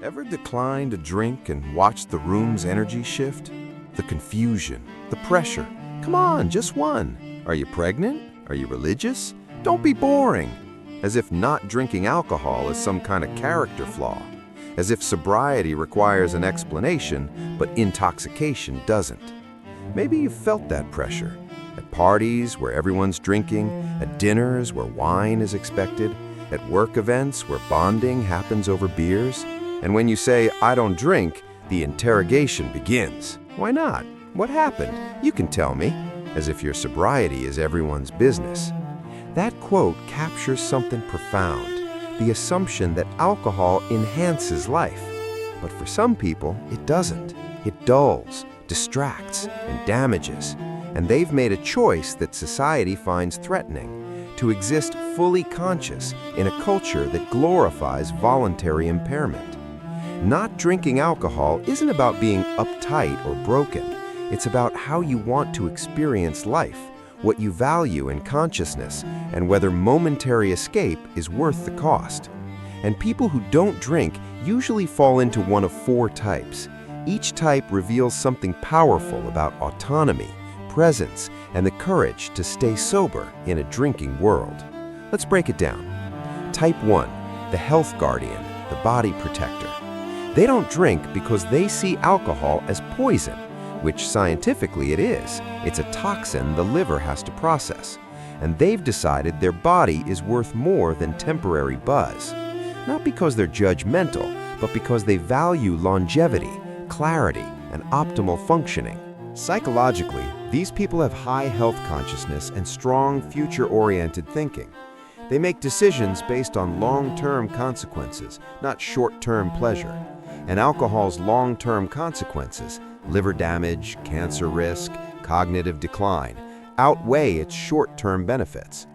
Ever declined a drink and watched the room's energy shift? The confusion, the pressure. Come on, just one. Are you pregnant? Are you religious? Don't be boring. As if not drinking alcohol is some kind of character flaw. As if sobriety requires an explanation, but intoxication doesn't. Maybe you've felt that pressure. At parties where everyone's drinking, at dinners where wine is expected, at work events where bonding happens over beers. And when you say, "I don't drink," the interrogation begins. Why not? What happened? You can tell me, as if your sobriety is everyone's business. That quote captures something profound, the assumption that alcohol enhances life. But for some people, it doesn't. It dulls, distracts, and damages. And they've made a choice that society finds threatening, to exist fully conscious in a culture that glorifies voluntary impairment. Not drinking alcohol isn't about being uptight or broken. It's about how you want to experience life, what you value in consciousness, and whether momentary escape is worth the cost. And people who don't drink usually fall into one of four types. Each type reveals something powerful about autonomy, presence, and the courage to stay sober in a drinking world. Let's break it down. Type 1, the health guardian, the body protector. They don't drink because they see alcohol as poison, which scientifically it is. It's a toxin the liver has to process. And they've decided their body is worth more than temporary buzz. Not because they're judgmental, but because they value longevity, clarity, and optimal functioning. Psychologically, these people have high health consciousness and strong future-oriented thinking. They make decisions based on long-term consequences, not short-term pleasure. And alcohol's long-term consequences, liver damage, cancer risk, cognitive decline, outweigh its short-term benefits.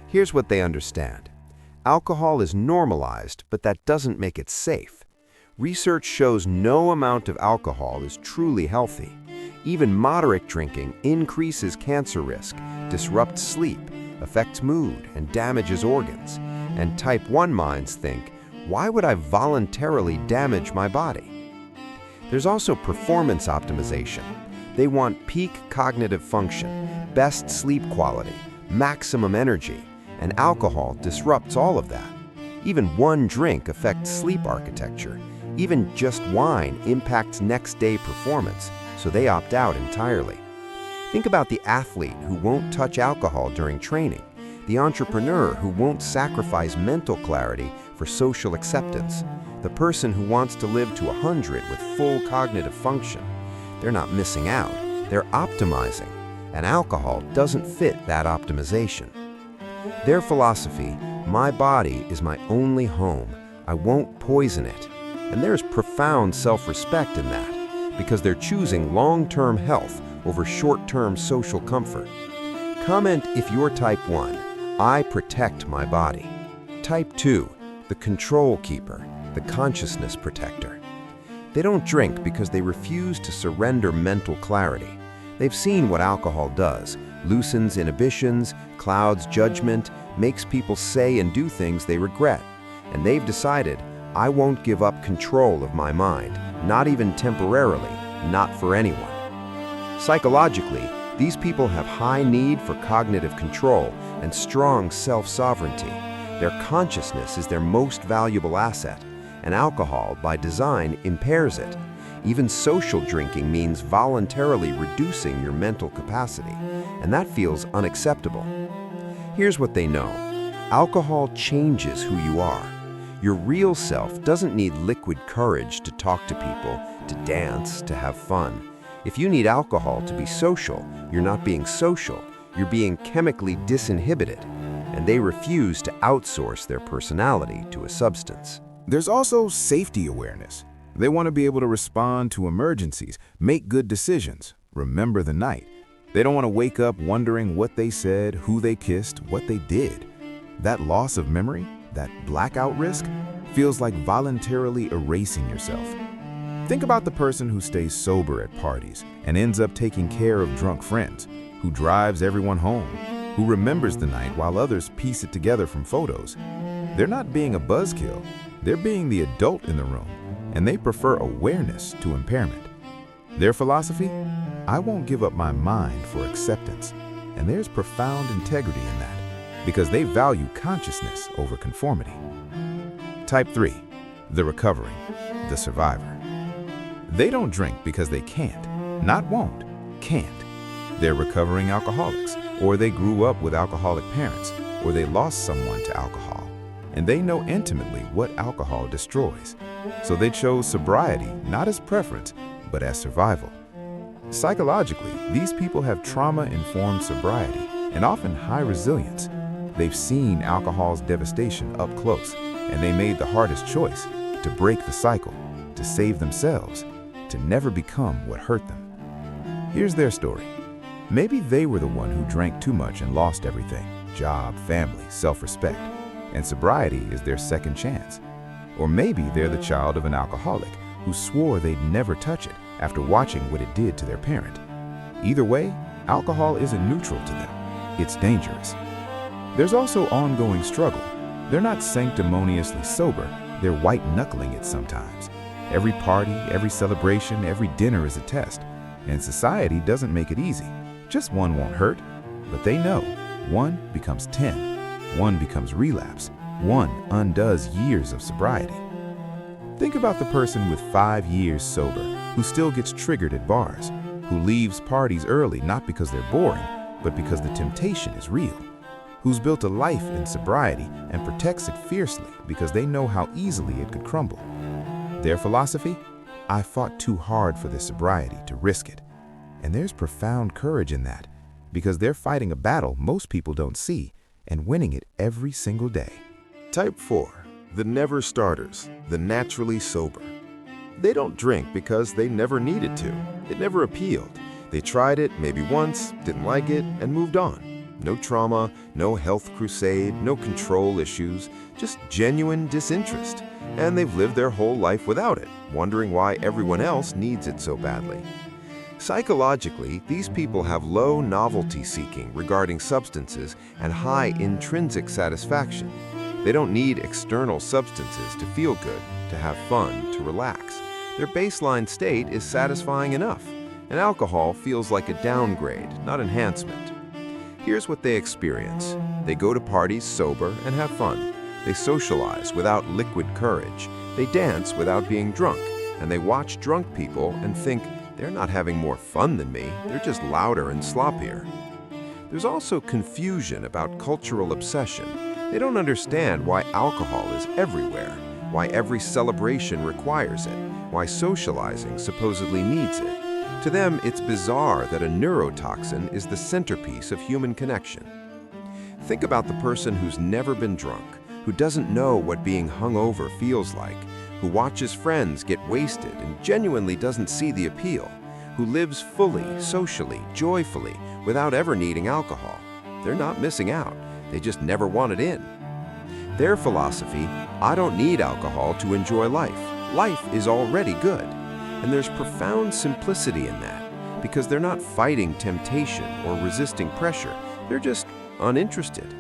Here's what they understand. Alcohol is normalized, but that doesn't make it safe. Research shows no amount of alcohol is truly healthy. Even moderate drinking increases cancer risk, disrupts sleep, affects mood, and damages organs. And type 1 minds think, why would I voluntarily damage my body? There's also performance optimization. They want peak cognitive function, best sleep quality, maximum energy, and alcohol disrupts all of that. Even one drink affects sleep architecture. Even just wine impacts next day performance, so they opt out entirely. Think about the athlete who won't touch alcohol during training, the entrepreneur who won't sacrifice mental clarity for social acceptance, the person who wants to live to 100 with full cognitive function. They're not missing out, they're optimizing, and alcohol doesn't fit that optimization. Their philosophy, my body is my only home, I won't poison it. And there's profound self-respect in that, because they're choosing long-term health over short-term social comfort. Comment if you're type 1, I protect my body. Type 2, the control keeper, the consciousness protector. They don't drink because they refuse to surrender mental clarity. They've seen what alcohol does, loosens inhibitions, clouds judgment, makes people say and do things they regret. And they've decided, I won't give up control of my mind, not even temporarily, not for anyone. Psychologically, these people have high need for cognitive control and strong self-sovereignty. Their consciousness is their most valuable asset, and alcohol, by design, impairs it. Even social drinking means voluntarily reducing your mental capacity, and that feels unacceptable. Here's what they know. Alcohol changes who you are. Your real self doesn't need liquid courage to talk to people, to dance, to have fun. If you need alcohol to be social, you're not being social, you're being chemically disinhibited, and they refuse to outsource their personality to a substance. There's also safety awareness. They want to be able to respond to emergencies, make good decisions, remember the night. They don't want to wake up wondering what they said, who they kissed, what they did. That loss of memory, that blackout risk, feels like voluntarily erasing yourself. Think about the person who stays sober at parties and ends up taking care of drunk friends, who drives everyone home, who remembers the night while others piece it together from photos. They're not being a buzzkill, they're being the adult in the room, and they prefer awareness to impairment. Their philosophy? I won't give up my mind for acceptance. And there's profound integrity in that, because they value consciousness over conformity. Type 3. The recovering, the survivor. They don't drink because they can't, not won't, can't. They're recovering alcoholics, or they grew up with alcoholic parents, or they lost someone to alcohol, and they know intimately what alcohol destroys. So they chose sobriety not as preference, but as survival. Psychologically, these people have trauma-informed sobriety and often high resilience. They've seen alcohol's devastation up close, and they made the hardest choice to break the cycle, to save themselves, to never become what hurt them. Here's their story. Maybe they were the one who drank too much and lost everything: job, family, self-respect, and sobriety is their second chance. Or maybe they're the child of an alcoholic who swore they'd never touch it after watching what it did to their parent. Either way, alcohol isn't neutral to them. It's dangerous. There's also ongoing struggle. They're not sanctimoniously sober, they're white-knuckling it sometimes. Every party, every celebration, every dinner is a test, and society doesn't make it easy. Just one won't hurt, but they know 1 becomes 10, 1 becomes relapse, 1 undoes years of sobriety. Think about the person with 5 years sober who still gets triggered at bars, who leaves parties early not because they're boring, but because the temptation is real, who's built a life in sobriety and protects it fiercely because they know how easily it could crumble. Their philosophy? I fought too hard for this sobriety to risk it. And there's profound courage in that, because they're fighting a battle most people don't see and winning it every single day. Type 4. The never starters, the naturally sober. They don't drink because they never needed to. It never appealed. They tried it maybe once, didn't like it, and moved on. No trauma, no health crusade, no control issues, just genuine disinterest. And they've lived their whole life without it, wondering why everyone else needs it so badly. Psychologically, these people have low novelty seeking regarding substances and high intrinsic satisfaction. They don't need external substances to feel good, to have fun, to relax. Their baseline state is satisfying enough, and alcohol feels like a downgrade, not enhancement. Here's what they experience. They go to parties sober and have fun. They socialize without liquid courage. They dance without being drunk, and they watch drunk people and think, they're not having more fun than me, they're just louder and sloppier. There's also confusion about cultural obsession. They don't understand why alcohol is everywhere, why every celebration requires it, why socializing supposedly needs it. To them, it's bizarre that a neurotoxin is the centerpiece of human connection. Think about the person who's never been drunk, who doesn't know what being hungover feels like, who watches friends get wasted and genuinely doesn't see the appeal, who lives fully, socially, joyfully, without ever needing alcohol. They're not missing out, they just never want it in. Their philosophy, I don't need alcohol to enjoy life. Life is already good. And there's profound simplicity in that, because they're not fighting temptation or resisting pressure, they're just uninterested.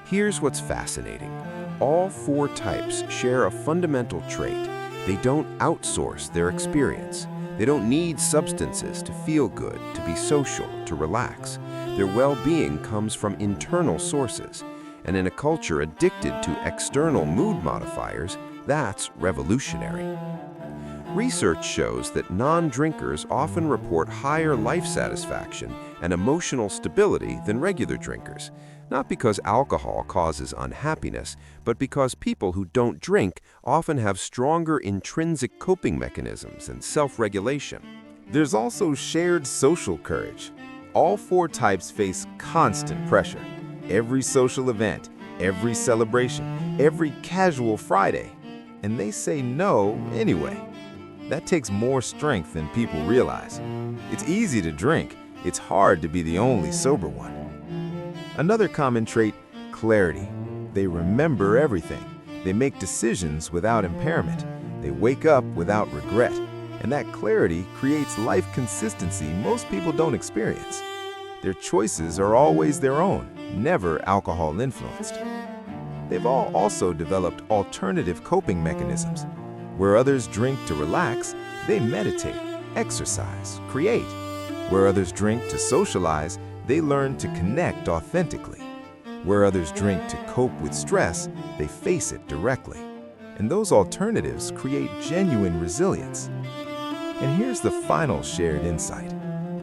Here's what's fascinating. All 4 types share a fundamental trait. They don't outsource their experience. They don't need substances to feel good, to be social, to relax. Their well-being comes from internal sources. And in a culture addicted to external mood modifiers, that's revolutionary. Research shows that non-drinkers often report higher life satisfaction and emotional stability than regular drinkers. Not because alcohol causes unhappiness, but because people who don't drink often have stronger intrinsic coping mechanisms and self-regulation. There's also shared social courage. All 4 types face constant pressure. Every social event, every celebration, every casual Friday. And they say no anyway. That takes more strength than people realize. It's easy to drink. It's hard to be the only sober one. Another common trait, clarity. They remember everything. They make decisions without impairment. They wake up without regret. And that clarity creates life consistency most people don't experience. Their choices are always their own, never alcohol-influenced. They've all also developed alternative coping mechanisms. Where others drink to relax, they meditate, exercise, create. Where others drink to socialize, they learn to connect authentically. Where others drink to cope with stress, they face it directly. And those alternatives create genuine resilience. And here's the final shared insight.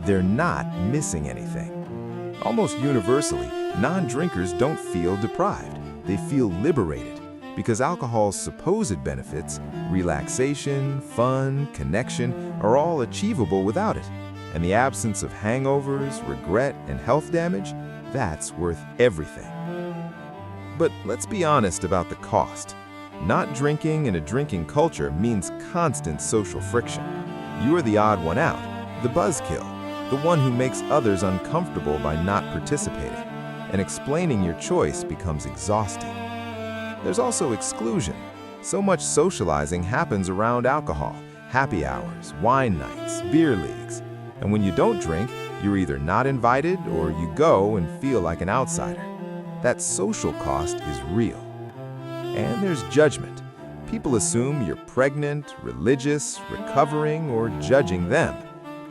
They're not missing anything. Almost universally, non-drinkers don't feel deprived. They feel liberated because alcohol's supposed benefits, relaxation, fun, connection, are all achievable without it. And the absence of hangovers, regret, and health damage, that's worth everything. But let's be honest about the cost. Not drinking in a drinking culture means constant social friction. You are the odd one out, the buzzkill, the one who makes others uncomfortable by not participating, and explaining your choice becomes exhausting. There's also exclusion. So much socializing happens around alcohol, happy hours, wine nights, beer leagues. And when you don't drink, you're either not invited or you go and feel like an outsider. That social cost is real. And there's judgment. People assume you're pregnant, religious, recovering, or judging them.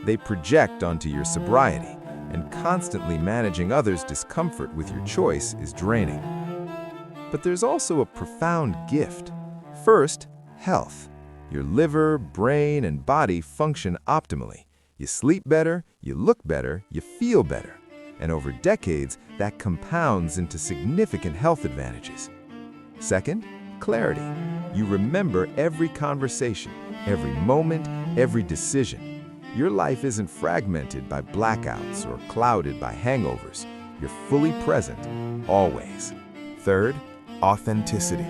They project onto your sobriety, and constantly managing others' discomfort with your choice is draining. But there's also a profound gift. First, health. Your liver, brain, and body function optimally. You sleep better, you look better, you feel better. And over decades, that compounds into significant health advantages. Second, clarity. You remember every conversation, every moment, every decision. Your life isn't fragmented by blackouts or clouded by hangovers. You're fully present, always. Third, authenticity.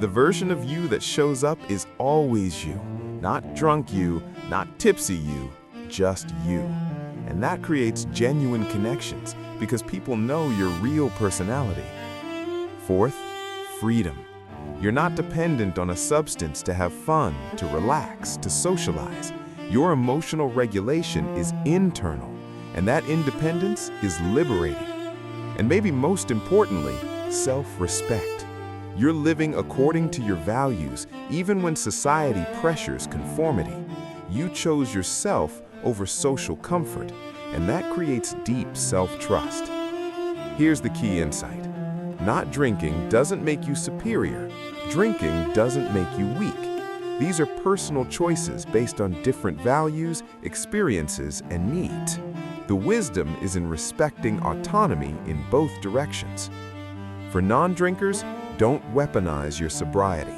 The version of you that shows up is always you. Not drunk you, not tipsy you, just you. And that creates genuine connections because people know your real personality. Fourth, freedom. You're not dependent on a substance to have fun, to relax, to socialize. Your emotional regulation is internal, and that independence is liberating. And maybe most importantly, self-respect. You're living according to your values, even when society pressures conformity. You chose yourself over social comfort, and that creates deep self-trust. Here's the key insight. Not drinking doesn't make you superior. Drinking doesn't make you weak. These are personal choices based on different values, experiences, and needs. The wisdom is in respecting autonomy in both directions. For non-drinkers, don't weaponize your sobriety.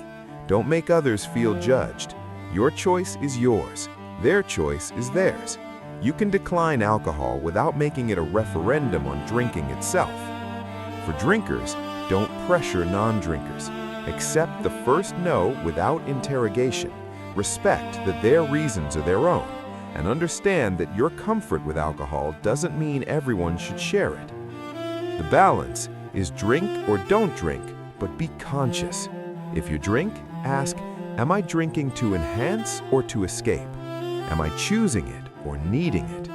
Don't make others feel judged. Your choice is yours. Their choice is theirs. You can decline alcohol without making it a referendum on drinking itself. For drinkers, don't pressure non-drinkers. Accept the first no without interrogation. Respect that their reasons are their own, and understand that your comfort with alcohol doesn't mean everyone should share it. The balance is drink or don't drink, but be conscious. If you drink, ask, am I drinking to enhance or to escape? Am I choosing it or needing it?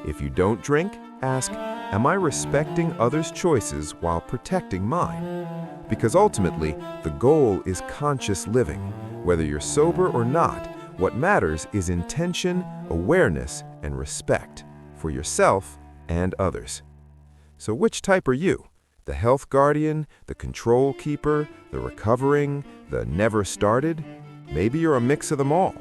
If you don't drink, ask, am I respecting others' choices while protecting mine? Because ultimately, the goal is conscious living. Whether you're sober or not, what matters is intention, awareness, and respect for yourself and others. So which type are you? The health guardian, the control keeper, the recovering, the never started? Maybe you're a mix of them all.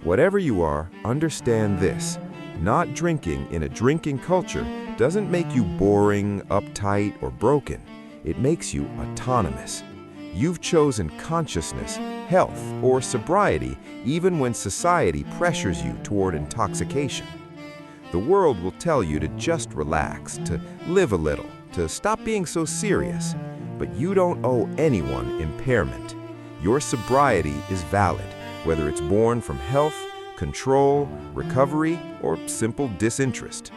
Whatever you are, understand this. Not drinking in a drinking culture doesn't make you boring, uptight, or broken. It makes you autonomous. You've chosen consciousness, health, or sobriety even when society pressures you toward intoxication. The world will tell you to just relax, to live a little, to stop being so serious. But you don't owe anyone impairment. Your sobriety is valid, whether it's born from health, control, recovery, or simple disinterest.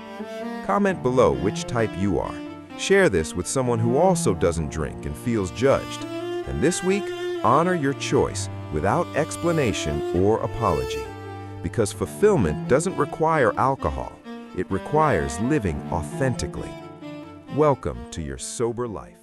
Comment below which type you are. Share this with someone who also doesn't drink and feels judged. And this week, honor your choice without explanation or apology. Because fulfillment doesn't require alcohol. It requires living authentically. Welcome to your sober life.